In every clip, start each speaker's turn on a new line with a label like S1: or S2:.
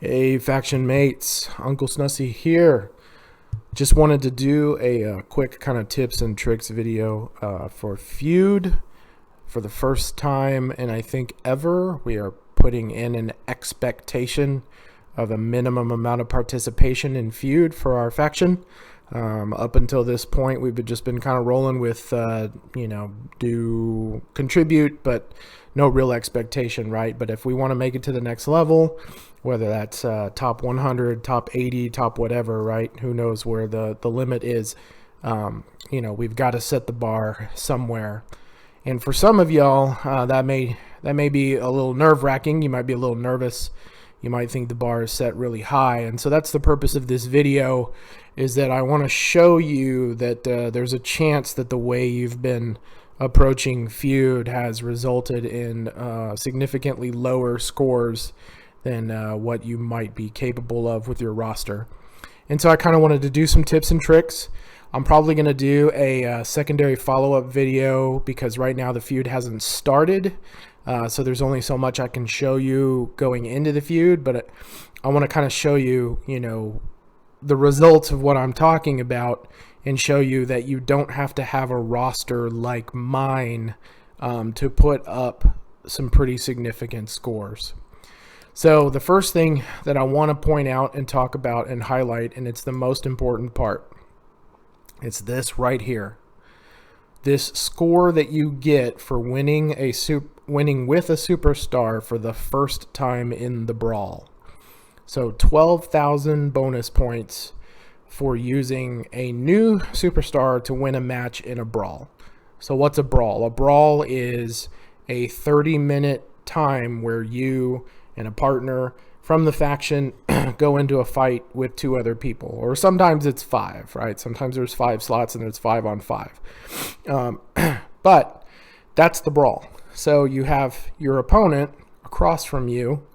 S1: Hey, faction mates, Uncle Snussy here. Just wanted to do a quick kind of tips and tricks video for Feud for the first time, and I think ever. We are putting in an expectation of a minimum amount of participation in Feud for our faction. Up until this point, we've just been kind of rolling with, do contribute, but no real expectation, right? But if we want to make it to the next level, whether that's top 100, top 80, top whatever, right? Who knows where the limit is? We've got to set the bar somewhere. And for some of y'all, that may be a little nerve-wracking. You might be a little nervous. You might think the bar is set really high. And so that's the purpose of this video, is that I want to show you that there's a chance that the way you've been approaching Feud has resulted in significantly lower scores than what you might be capable of with your roster. And so I kind of wanted to do some tips and tricks. I'm probably going to do a secondary follow-up video because right now the Feud hasn't started. So there's only so much I can show you going into the Feud, but I want to kind of show you, the results of what I'm talking about and show you that you don't have to have a roster like mine to put up some pretty significant scores. So the first thing that I want to point out and talk about and highlight, and it's the most important part, it's this right here. This score that you get for winning with a superstar for the first time in the brawl. So 12,000 bonus points for using a new superstar to win a match in a brawl. So what's a brawl? A brawl is a 30-minute time where you and a partner from the faction go into a fight with two other people, or sometimes it's 5, right? Sometimes there's 5 slots and there's 5 on 5. But that's the brawl. So you have your opponent across from you,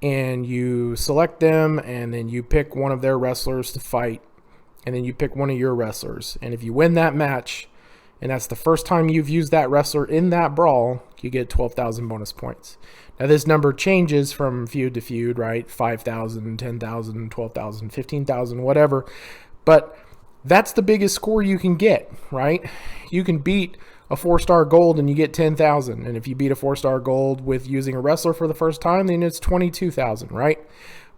S1: and you select them, and then you pick one of their wrestlers to fight, and then you pick one of your wrestlers. And if you win that match, and that's the first time you've used that wrestler in that brawl, you get 12,000 bonus points. Now this number changes from feud to feud, right? 5,000, 10,000, 12,000, 15,000, whatever. But that's the biggest score you can get, right? You can beat a 4-star gold and you get 10,000. And if you beat a 4-star gold with using a wrestler for the first time, then it's 22,000, right?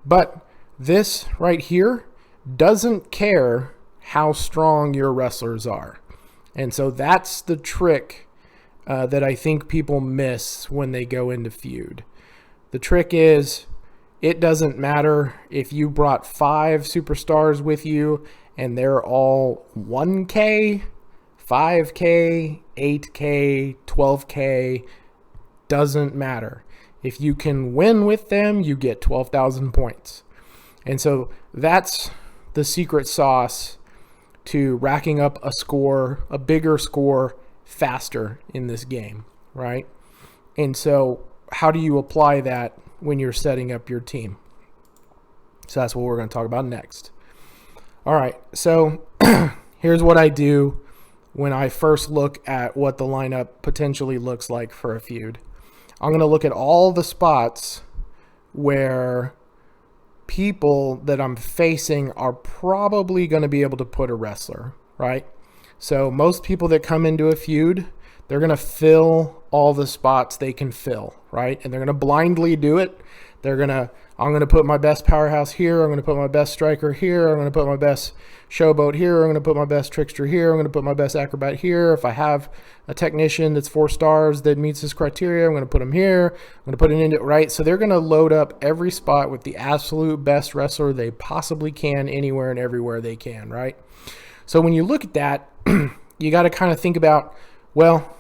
S1: But this right here doesn't care how strong your wrestlers are. And so that's the trick that I think people miss when they go into Feud. The trick is, it doesn't matter if you brought 5 superstars with you and they're all 1K, 5K, 8K, 12K, doesn't matter. If you can win with them, you get 12,000 points. And so that's the secret sauce to racking up a score, a bigger score, faster in this game, right? And so how do you apply that when you're setting up your team? So that's what we're going to talk about next. All right, so here's what I do when I first look at what the lineup potentially looks like for a feud. I'm going to look at all the spots where people that I'm facing are probably going to be able to put a wrestler, right? So most people that come into a feud, they're going to fill all the spots they can fill, right? And they're going to blindly do it. I'm going to put my best powerhouse here. I'm going to put my best striker here. I'm going to put my best showboat here. I'm going to put my best trickster here. I'm going to put my best acrobat here. If I have a technician that's 4 stars that meets this criteria, I'm going to put him here. I'm going to put it in it, right? So they're going to load up every spot with the absolute best wrestler they possibly can, anywhere and everywhere they can, right? So when you look at that, you got to kind of think about, well,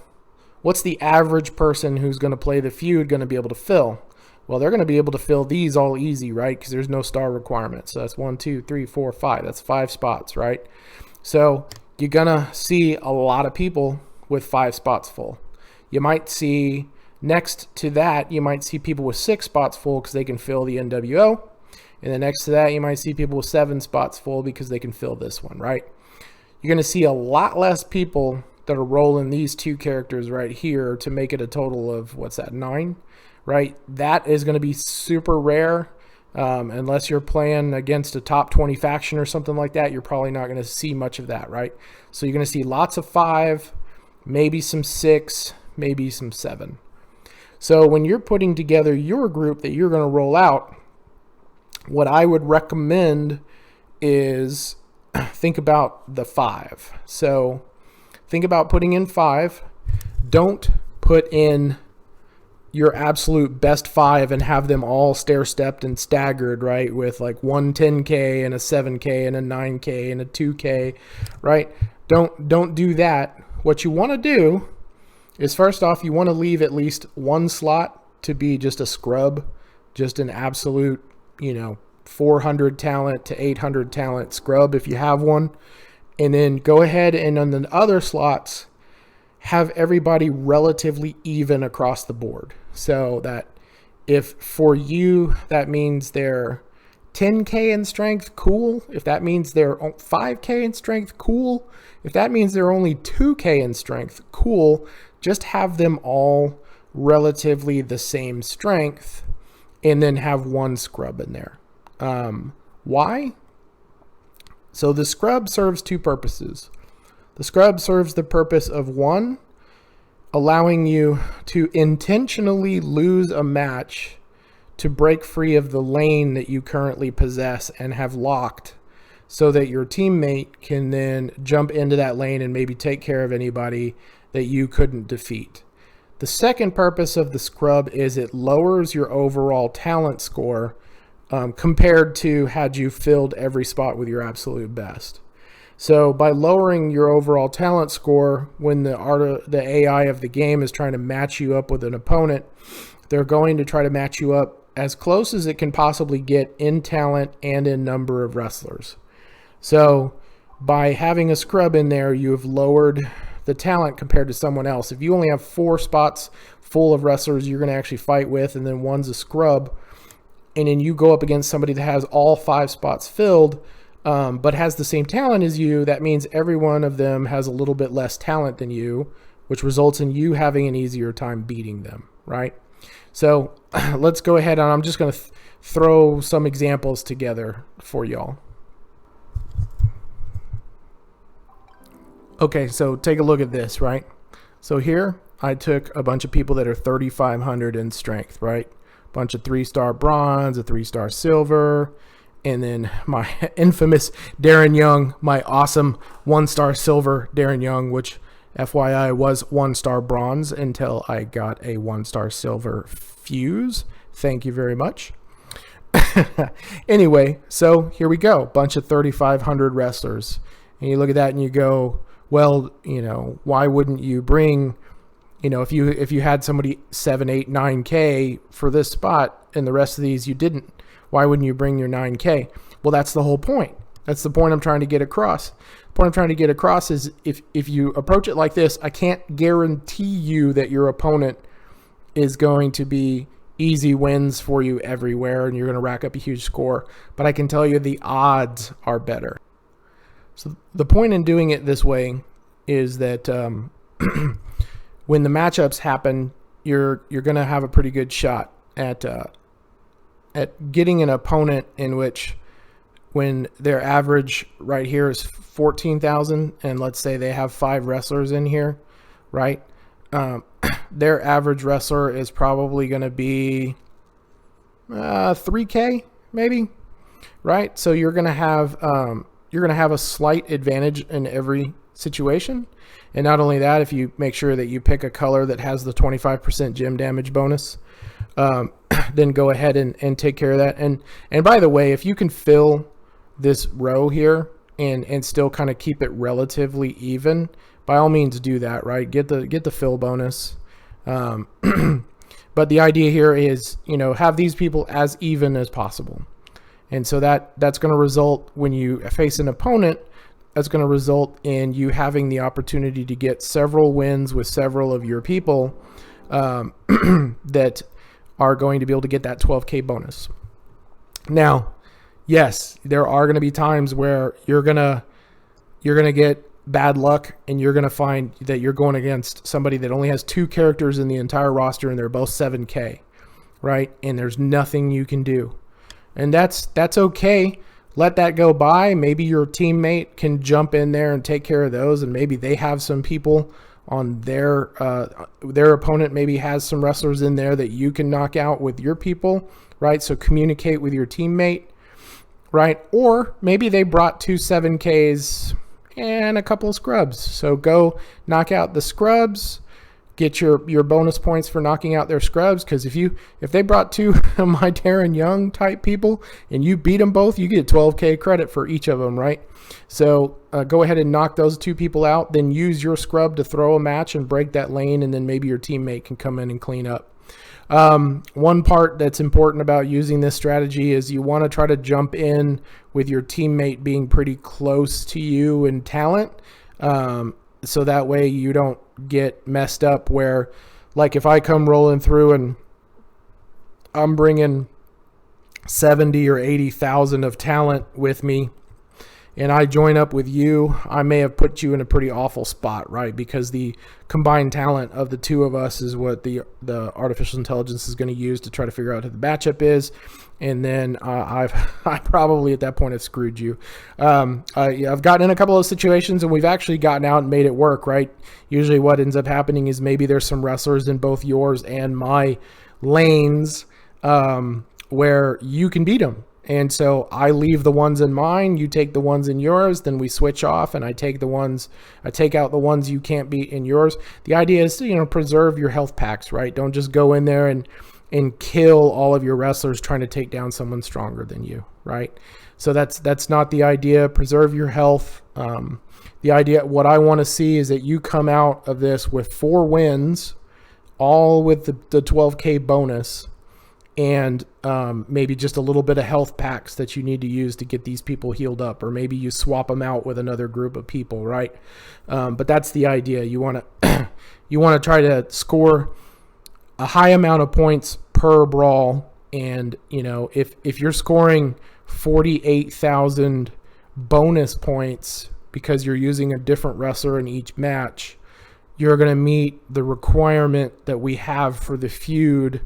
S1: what's the average person who's going to play the feud going to be able to fill? Well, they're going to be able to fill these all easy, right? Because there's no star requirement. So that's 1, 2, 3, 4, 5. That's 5 spots, right? So you're going to see a lot of people with 5 spots full. You might see, next to that, you might see people with 6 spots full because they can fill the NWO. And then next to that, you might see people with 7 spots full because they can fill this one, right? You're going to see a lot less people that are rolling these 2 characters right here to make it a total of, what's that, 9, right? That is going to be super rare. Unless you're playing against a top 20 faction or something like that, you're probably not going to see much of that, right? So you're going to see lots of 5, maybe some 6, maybe some 7. So when you're putting together your group that you're going to roll out, what I would recommend is think about the 5. So think about putting in 5. Don't put in your absolute best 5 and have them all stair-stepped and staggered, right? With like one 10K and a 7K and a 9K and a 2K, right? Don't do that. What you want to do is, first off, you want to leave at least one slot to be just a scrub, just an absolute, 400 talent to 800 talent scrub if you have one. And then go ahead and on the other slots, have everybody relatively even across the board. So that if for you, that means they're 10K in strength, cool. If that means they're 5K in strength, cool. If that means they're only 2K in strength, cool. Just have them all relatively the same strength and then have one scrub in there. Why? So the scrub serves 2 purposes. The scrub serves the purpose of, 1, allowing you to intentionally lose a match to break free of the lane that you currently possess and have locked, so that your teammate can then jump into that lane and maybe take care of anybody that you couldn't defeat. The second purpose of the scrub is it lowers your overall talent score compared to had you filled every spot with your absolute best. So by lowering your overall talent score, when the AI of the game is trying to match you up with an opponent, they're going to try to match you up as close as it can possibly get in talent and in number of wrestlers. So by having a scrub in there, you have lowered the talent compared to someone else. If you only have 4 spots full of wrestlers you're going to actually fight with, and then one's a scrub, and then you go up against somebody that has all 5 spots filled, but has the same talent as you, that means every one of them has a little bit less talent than you, which results in you having an easier time beating them, right? So let's go ahead, and I'm just going to throw some examples together for y'all. Okay, so take a look at this, right? So here I took a bunch of people that are 3,500 in strength, right? Bunch of 3-star bronze, a 3-star silver, and then my infamous Darren Young, my awesome 1-star silver Darren Young, which FYI was 1-star bronze until I got a 1-star silver fuse. Thank you very much. Anyway, so here we go. Bunch of 3,500 wrestlers. And you look at that and you go, well, why wouldn't you bring, if you had somebody 7, 8, 9K for this spot and the rest of these you didn't, why wouldn't you bring your 9K? Well, that's the whole point. That's the point I'm trying to get across. The point I'm trying to get across is if you approach it like this, I can't guarantee you that your opponent is going to be easy wins for you everywhere and you're going to rack up a huge score. But I can tell you the odds are better. So the point in doing it this way is that when the matchups happen, you're going to have a pretty good shot at getting an opponent in which, when their average right here is 14,000, and let's say they have 5 wrestlers in here, right? Their average wrestler is probably going to be 3K maybe, right? So you're going to have a slight advantage in every situation. And not only that, if you make sure that you pick a color that has the 25% gem damage bonus, then go ahead and take care of that. And by the way, if you can fill this row here and still kind of keep it relatively even, by all means do that, right? Get the fill bonus. But the idea here is, have these people as even as possible. And so that's going to result, when you face an opponent, that's going to result in you having the opportunity to get several wins with several of your people that are going to be able to get that 12K bonus. Now, yes, there are going to be times where you're going to get bad luck and you're going to find that you're going against somebody that only has 2 characters in the entire roster and they're both 7K, right? And there's nothing you can do. And that's okay. Let that go by. Maybe your teammate can jump in there and take care of those, and maybe they have some people on their opponent maybe has some wrestlers in there that you can knock out with your people, right? So communicate with your teammate, right? Or maybe they brought 2 7Ks and a couple of scrubs. So go knock out the scrubs, get your bonus points for knocking out their scrubs, because if they brought 2 my Darren Young type people and you beat them both, you get 12K credit for each of them, right? So go ahead and knock those 2 people out, then use your scrub to throw a match and break that lane, and then maybe your teammate can come in and clean up. One part that's important about using this strategy is you want to try to jump in with your teammate being pretty close to you in talent, so that way you don't get messed up where, like, if I come rolling through and I'm bringing 70 or 80,000 of talent with me and I join up with you, I may have put you in a pretty awful spot, right? Because the combined talent of the 2 of us is what the artificial intelligence is going to use to try to figure out who the matchup is. And then I probably at that point have screwed you. I've gotten in a couple of situations and we've actually gotten out and made it work, right? Usually what ends up happening is maybe there's some wrestlers in both yours and my lanes where you can beat them. And so I leave the ones in mine, you take the ones in yours, then we switch off and I take out the ones you can't beat in yours. The idea is to, preserve your health packs, right? Don't just go in there and kill all of your wrestlers trying to take down someone stronger than you, right? So that's not the idea. Preserve your health. The idea, what I want to see is that you come out of this with 4 wins, all with the 12K bonus, and maybe just a little bit of health packs that you need to use to get these people healed up, or maybe you swap them out with another group of people, right? But that's the idea. You want to try to score a high amount of points per brawl, and if you're scoring 48,000 bonus points because you're using a different wrestler in each match, you're going to meet the requirement that we have for the feud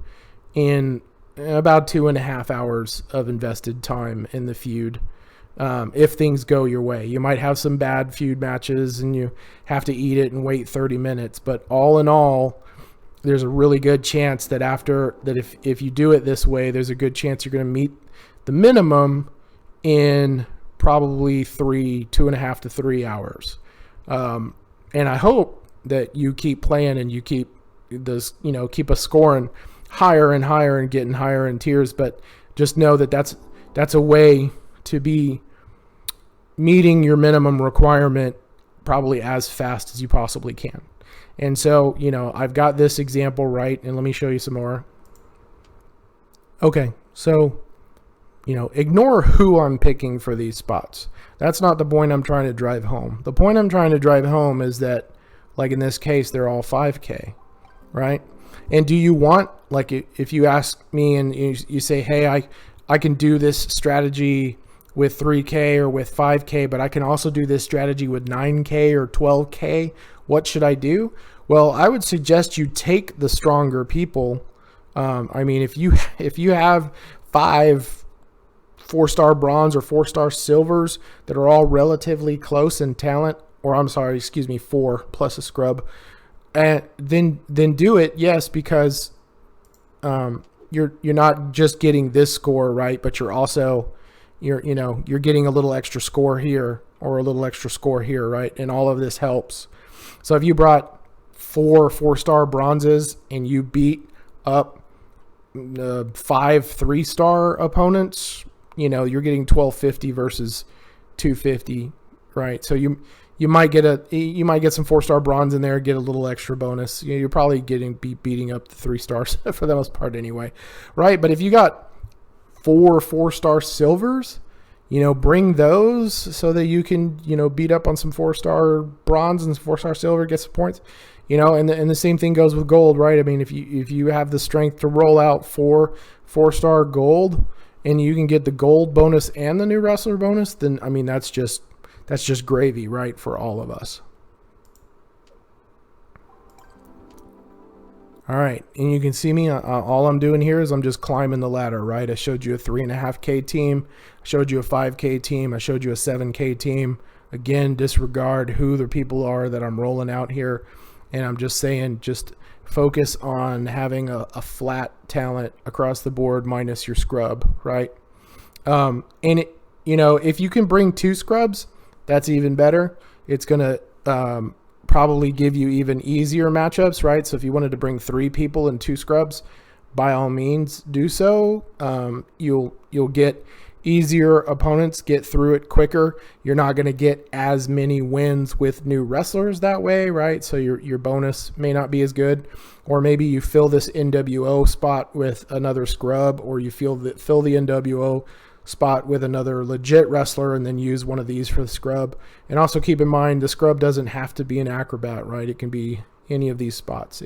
S1: in about 2.5 hours of invested time in the feud. If things go your way, you might have some bad feud matches and you have to eat it and wait 30 minutes. But all in all, there's a really good chance that if you do it this way, there's a good chance you're going to meet the minimum in probably 2.5 to 3 hours. And I hope that you keep playing and you keep us scoring higher and higher and getting higher in tiers, but just know that that's a way to be meeting your minimum requirement probably as fast as you possibly can. And so, I've got this example right, and let me show you some more. Okay, so, ignore who I'm picking for these spots. That's not the point I'm trying to drive home. The point I'm trying to drive home is that, like in this case, they're all 5K, right? And do you want, like, if you ask me and you say, hey, I can do this strategy with 3K or with 5K, but I can also do this strategy with 9K or 12K, what should I do? Well, I would suggest you take the stronger people. If you have 5 4-star bronze or 4-star silvers that are all relatively close in talent, 4 plus a scrub, and then do it, yes, because you're not just getting this score, right, but you're also you're getting a little extra score here or a little extra score here, right? And all of this helps. So if you brought 4 4-star bronzes and you beat up 5 3-star opponents, you're getting 1250 versus 250, right? So you might get some 4-star bronze in there, get a little extra bonus. You're probably beating up the 3 stars for the most part anyway, right? But if you got 4 4-star silvers, bring those so that you can, beat up on some 4-star bronze and 4-star silver, get some points, and the same thing goes with gold, right? I mean, if you have the strength to roll out 4 4-star gold and you can get the gold bonus and the new wrestler bonus, then, I mean, that's just gravy, right, for all of us. All right, and you can see me, all I'm doing here is I'm just climbing the ladder, right? I showed you a 3.5K team, I showed you a 5K team, I showed you a 7K team. Again, disregard who the people are that I'm rolling out here, and I'm just saying just focus on having a flat talent across the board minus your scrub, right? And if you can bring 2 scrubs, that's even better. It's gonna probably give you even easier matchups, right? So if you wanted to bring 3 people and 2 scrubs, by all means do so. You'll get easier opponents, get through it quicker. You're not going to get as many wins with new wrestlers that way, right? So your bonus may not be as good, or maybe you fill this NWO spot with another scrub, or you fill the NWO spot with another legit wrestler and then use one of these for the scrub. And also keep in mind, the scrub doesn't have to be an acrobat, right? It can be any of these spots.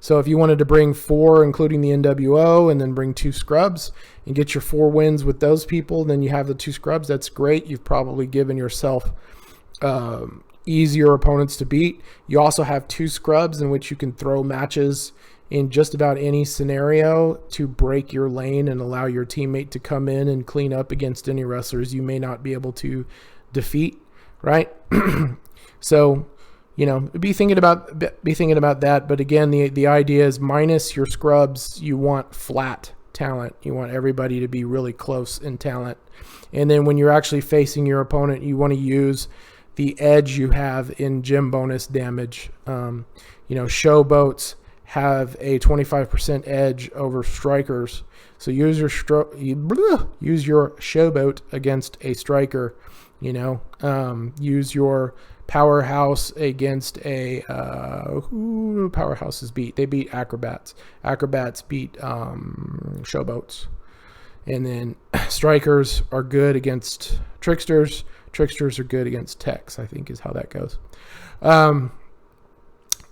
S1: So if you wanted to bring 4, including the NWO, and then bring 2 scrubs and get your 4 wins with those people, then you have the 2 scrubs. That's great. You've probably given yourself easier opponents to beat. You also have 2 scrubs in which you can throw matches in just about any scenario to break your lane and allow your teammate to come in and clean up against any wrestlers you may not be able to defeat, right? So, be thinking about that. But again, the idea is minus your scrubs, you want flat talent. You want everybody to be really close in talent. And then when you're actually facing your opponent, you want to use the edge you have in gym bonus damage. Showboats have a 25% edge over strikers. So use your showboat against a striker. Use your powerhouse against a powerhouses they beat acrobats. Acrobats beat showboats. And then strikers are good against tricksters. Tricksters are good against techs, I think is how that goes.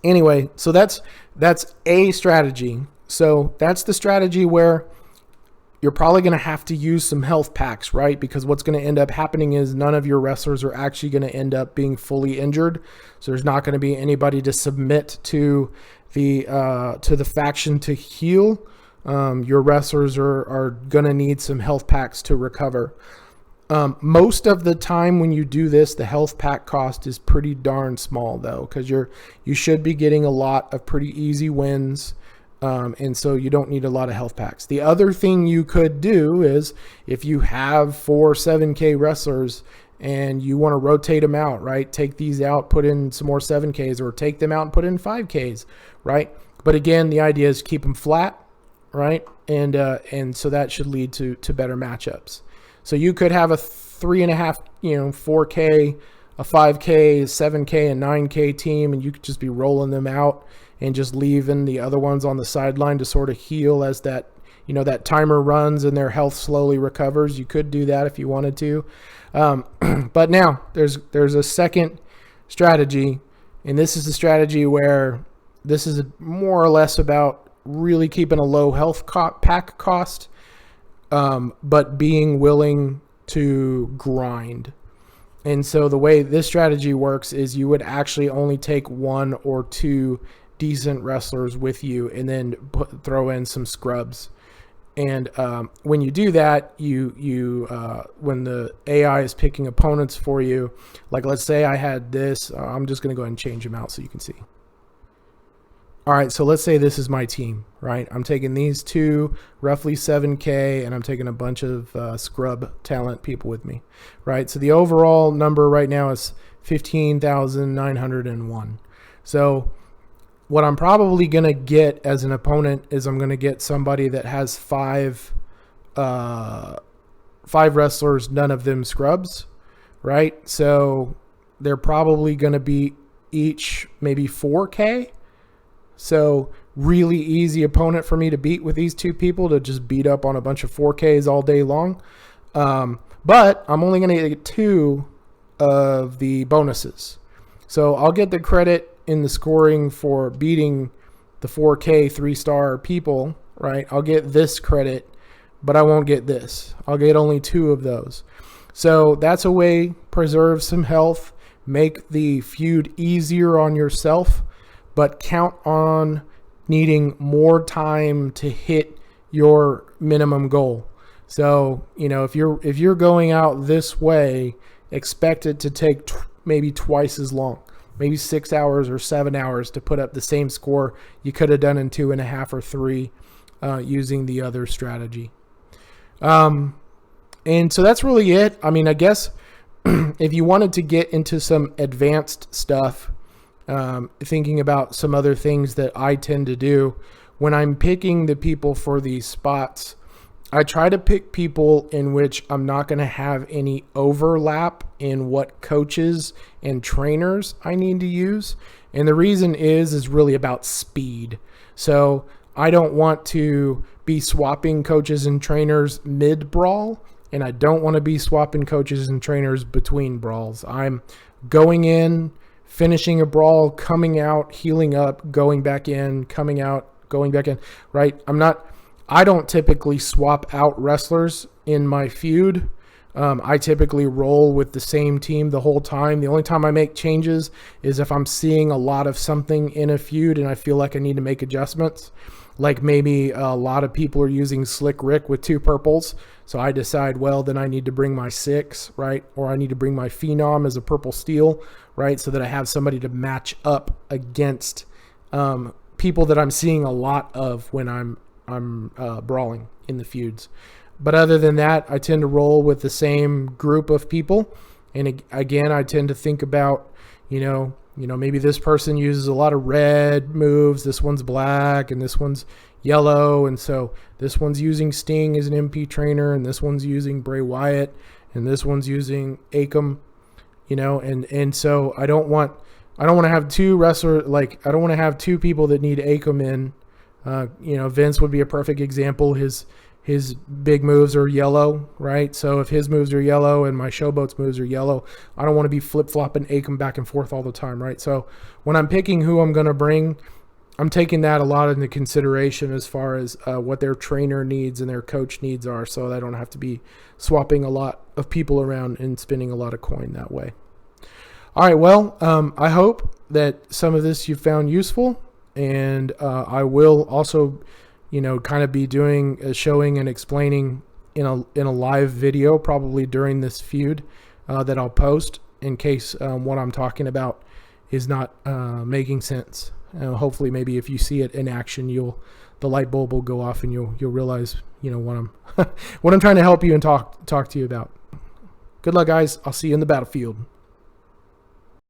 S1: Anyway, so that's a strategy. So that's the strategy where you're probably going to have to use some health packs, right? Because what's going to end up happening is none of your wrestlers are actually going to end up being fully injured. So there's not going to be anybody to submit to the faction to heal. Your wrestlers are going to need some health packs to recover. Most of the time when you do this, the health pack cost is pretty darn small though, because you should be getting a lot of pretty easy wins. And so you don't need a lot of health packs. The other thing you could do is if you have 4 7K wrestlers and you want to rotate them out, right? Take these out, put in some more 7Ks, or take them out and put in 5Ks, right? But again, the idea is keep them flat, right? And so that should lead to better matchups. So you could have a 3.5, 4K, a 5K, 7K, and 9K team, and you could just be rolling them out and just leaving the other ones on the sideline to sort of heal as that timer runs and their health slowly recovers. You could do that if you wanted to. But now there's a second strategy, and this is a strategy where this is more or less about really keeping a low health pack cost, but being willing to grind. And so the way this strategy works is you would actually only take 1 or 2 decent wrestlers with you and then throw in some scrubs. And when you do that, when the AI is picking opponents for you, like let's say I had this, I'm just going to go ahead and change them out so you can see. All right, so let's say this is my team, right? I'm taking these 2, roughly 7K, and I'm taking a bunch of scrub talent people with me, right? So the overall number right now is 15,901. So what I'm probably going to get as an opponent is I'm going to get somebody that has 5 wrestlers, none of them scrubs, right? So they're probably going to be each maybe 4K. So really easy opponent for me to beat with these 2 people, to just beat up on a bunch of 4Ks all day long. But I'm only going to get 2 of the bonuses. So I'll get the credit in the scoring for beating the 4K 3-star people, right? I'll get this credit, but I won't get this. I'll get only 2 of those. So that's a way, preserve some health, make the feud easier on yourself, but count on needing more time to hit your minimum goal. So, if you're going out this way, expect it to take maybe twice as long, maybe 6 hours or 7 hours to put up the same score you could have done in 2.5 or 3 using the other strategy. And so that's really it. I mean, I guess if you wanted to get into some advanced stuff, thinking about some other things that I tend to do when I'm picking the people for these spots, I try to pick people in which I'm not going to have any overlap in what coaches and trainers I need to use. And the reason is really about speed. So I don't want to be swapping coaches and trainers mid-brawl, and I don't want to be swapping coaches and trainers between brawls. I'm going in, finishing a brawl, coming out, healing up, going back in, coming out, going back in, right? I don't typically swap out wrestlers in my feud. I typically roll with the same team the whole time. The only time I make changes is if I'm seeing a lot of something in a feud and I feel like I need to make adjustments. Like maybe a lot of people are using Slick Rick with 2 purples. So I decide, well, then I need to bring my 6, right? Or I need to bring my Phenom as a purple steel, right? So that I have somebody to match up against people that I'm seeing a lot of when I'm brawling in the feuds. But other than that, I tend to roll with the same group of people. And again, I tend to think about, maybe this person uses a lot of red moves, this one's black, and this one's yellow. And so this one's using Sting as an MP trainer, and this one's using Bray Wyatt, and this one's using Akam, and so I don't want to have 2 wrestlers, like I don't want to have 2 people that need Akam in. Vince would be a perfect example. His big moves are yellow, right? So if his moves are yellow and my Showboat's moves are yellow, I don't want to be flip-flopping Akam back and forth all the time, right? So when I'm picking who I'm going to bring, I'm taking that a lot into consideration as far as what their trainer needs and their coach needs are, so I don't have to be swapping a lot of people around and spending a lot of coin that way. All right, well, I hope that some of this you found useful, and I will also kind of be doing a showing and explaining in a live video probably during this feud that I'll post in case what I'm talking about is not making sense. Hopefully, maybe if you see it in action, the light bulb will go off and you'll realize what I'm what I'm trying to help you and talk to you about. Good luck, guys. I'll see you in the battlefield.